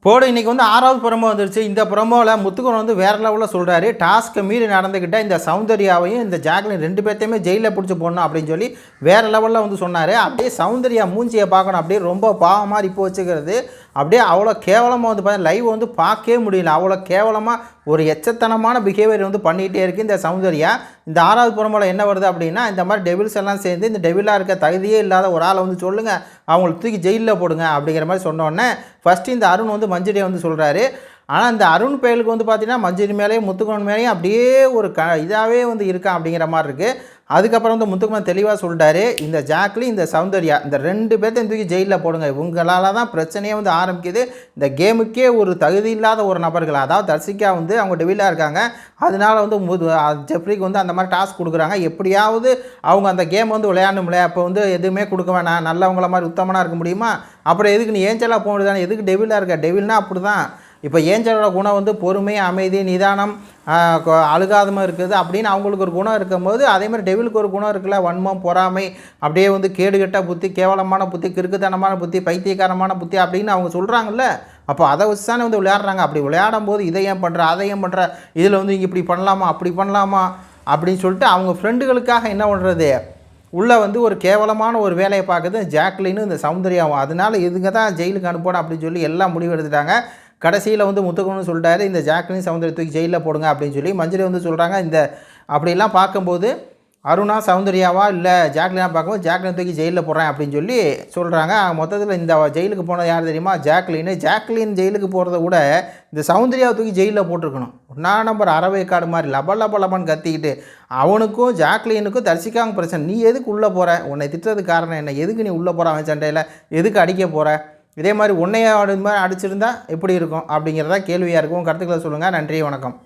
போடு இன்றைக்கி வந்து 6வது ப்ரோமோ வந்துருச்சு. இந்த ப்ரோமோவில் முத்துக்குமரன் வந்து வேறு லெவலில் சொல்கிறாரு. டாஸ்க்கை மீறி நடந்துக்கிட்ட இந்த சௌந்தர்யாவையும் இந்த ஜாக்லின் 2 பேர்த்தையுமே ஜெயிலில் பிடிச்சி போடணும் அப்படின்னு சொல்லி வேறு லெவலில் வந்து சொன்னார். அப்படியே சௌந்தர்யா மூஞ்சியை பார்க்கணும், அப்படியே ரொம்ப பாவம் மாதிரி இப்போ வச்சுக்கிறது. அப்படியே அவ்வளோ கேவலமாக வந்து பார்த்தீங்கன்னா லைவ் வந்து பார்க்கவே முடியல. அவ்வளோ கேவலமாக ஒரு எச்சத்தனமான பிஹேவியர் வந்து பண்ணிகிட்டே இருக்குது இந்த சௌந்தர்யா. இந்த 6வது ப்ரோமோவில் என்ன வருது அப்படின்னா, இந்த மாதிரி டெவில்ஸ் எல்லாம் சேர்ந்து இந்த டெவிலாக இருக்க தகுதியே இல்லாத ஒரு ஆளை வந்து சொல்லுங்கள், அவங்கள தூக்கி ஜெயிலில் போடுங்க அப்படிங்கிற மாதிரி சொன்னோடனே ஃபஸ்ட்டு இந்த அருண் வந்து மஞ்சரியை வந்து சொல்கிறாரு. ஆனால் இந்த அருண் பயலுக்கு வந்து பார்த்திங்கன்னா மஞ்சரி மேலேயும் முத்துக்குமரன் மேலேயும் அப்படியே ஒரு இதாகவே வந்து இருக்கான் அப்படிங்கிற மாதிரி இருக்குது. அதுக்கப்புறம் வந்து முத்துக்குமரன் தெளிவாக சொல்லிட்டாரு, இந்த ஜாக்லின் இந்த சௌந்தர்யா இந்த 2 பேர்த்தையும் தூக்கி ஜெயிலில் போடுங்க, இவங்களால தான் பிரச்சனையே வந்து ஆரம்பிக்குது. இந்த கேமுக்கே ஒரு தகுதி இல்லாத ஒரு நபர்கள், அதாவது தர்சிகா வந்து அவங்க டெவிலாக இருக்காங்க, அதனால் வந்து ஜெஃப்ரிக்கு வந்து அந்த மாதிரி டாஸ்க் கொடுக்குறாங்க. எப்படியாவது அவங்க அந்த கேம் வந்து விளையாடணும்ல, அப்போ வந்து எதுவுமே கொடுக்க வேணாம், நல்லவங்கள மாதிரி உத்தமனாக இருக்க முடியுமா? அப்புறம் எதுக்கு நீ ஏஞ்சலாக போக முடியாது, எதுக்கு டெவிலாக இருக்க? டெவில்னா அப்படி தான். இப்போ ஏஞ்சலோட குணம் வந்து பொறுமை, அமைதி, நிதானம், அழுகாதமாக இருக்குது அப்படின்னு அவங்களுக்கு ஒரு குணம் இருக்கும்போது, அதேமாதிரி டெவிலுக்கு ஒரு குணம் இருக்குல்ல, வன்மம், பொறாமை, அப்படியே வந்து கேடுகட்ட புத்தி, கேவலமான புத்தி, கிறுக்குத்தனமான புத்தி, பைத்தியக்காரமான புத்தி அப்படின்னு அவங்க சொல்கிறாங்கல்ல. அப்போ அதை வச்சு தானே வந்து விளையாடுறாங்க. அப்படி விளையாடும் போது இதை ஏன் பண்ணுற, அதை ஏன் பண்ணுற, இதில் வந்து இங்கே இப்படி பண்ணலாமா அப்படி பண்ணலாமா அப்படின்னு சொல்லிட்டு அவங்க ஃப்ரெண்டுகளுக்காக என்ன பண்ணுறது, உள்ளே வந்து ஒரு கேவலமான ஒரு வேலையை பார்க்குது ஜாக்லின்னு இந்த சௌந்தர்யாவும். அதனால் இதுங்க தான் ஜெயிலுக்கு அனுப்பணும் அப்படின்னு சொல்லி எல்லாம் முடிவு எடுத்துட்டாங்க. கடைசியில் வந்து முத்துக்குமரன் சொல்லிட்டாரு, இந்த ஜாக்லின் சௌந்தர்யா தூக்கி ஜெயிலில் போடுங்க அப்படின்னு சொல்லி. மஞ்சரி வந்து சொல்கிறாங்க, இந்த அப்படிலாம் பார்க்கும்போது அருணா சௌந்தர்யாவா இல்லை ஜாக்லினாக பார்க்கும்போது ஜாக்லின் தூக்கி ஜெயிலில் போடுறேன் அப்படின்னு சொல்லி சொல்கிறாங்க. மொத்தத்தில் இந்த ஜெயிலுக்கு போனது யார் தெரியுமா? ஜாக்லின் ஜெயிலுக்கு போகிறத விட இந்த சௌந்தர்யாவை தூக்கி ஜெயிலில் போட்டிருக்கணும். ஒன்றா நம்பர் அறவைக்காடு மாதிரி லபன்னு கத்திக்கிட்டு அவனுக்கும் ஜாக்லினுக்கும் தர்சிக்காங்க பிரச்சனை. நீ எதுக்கு உள்ளே போகிற? உன்னை திட்டுறதுக்கு காரணம் என்ன? எதுக்கு நீ உள்ளே போகிற அவன் சண்டையில்? எதுக்கு அடிக்க போகிற? இதே மாதிரி உன்னைய மாதிரி அடிச்சிருந்தா எப்படி இருக்கும் அப்படிங்கிறதா கேள்வியாக இருக்கும். கருத்துக்களை சொல்லுங்கள். நன்றி, வணக்கம்.